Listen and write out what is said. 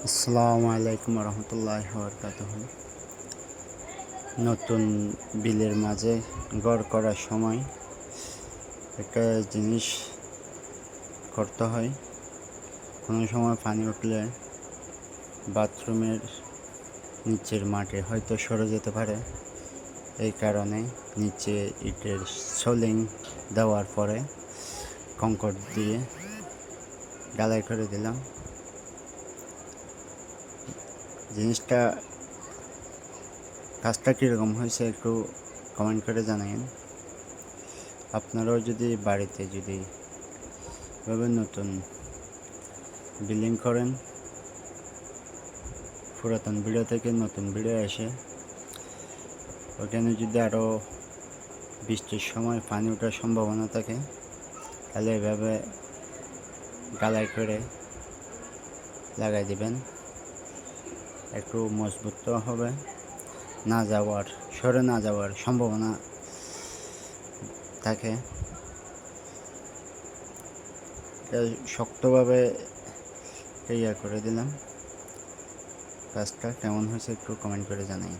আসসালামু আলাইকুম রহমতুল্লাহ বরকাতুহ। নতুন বিলের মাঝে গড় করার সময় একটা জিনিস করতে হয়। কোনো সময় পানি উঠলে বাথরুমের নিচের মাটি হয়তো সরে যেতে পারে। এই কারণে নিচে ইটের সোলিং দেওয়ার পরে কংক্রিট দিয়ে ঢালাই করে দিলাম। কাজটা কীরকম হয়েছে একটু কমেন্ট করে জানাবেন। আপনারাও যদি বাড়িতে এভাবে নতুন বিল্ডিং করেন, পুরাতন ভিডিও থেকে নতুন ভিডিও এসে ওখানে যদি আরও বৃষ্টির সময় পানি ওঠার সম্ভাবনা থাকে, তাহলে এভাবে ঢালাই করে লাগাই দিবেন। একটু মজবুত হবে, সরে না যাওয়ার সম্ভাবনা থাকে। শক্তভাবে করে দিলাম। কাজটা কেমন হয়েছে একটু কমেন্ট করে জানাই।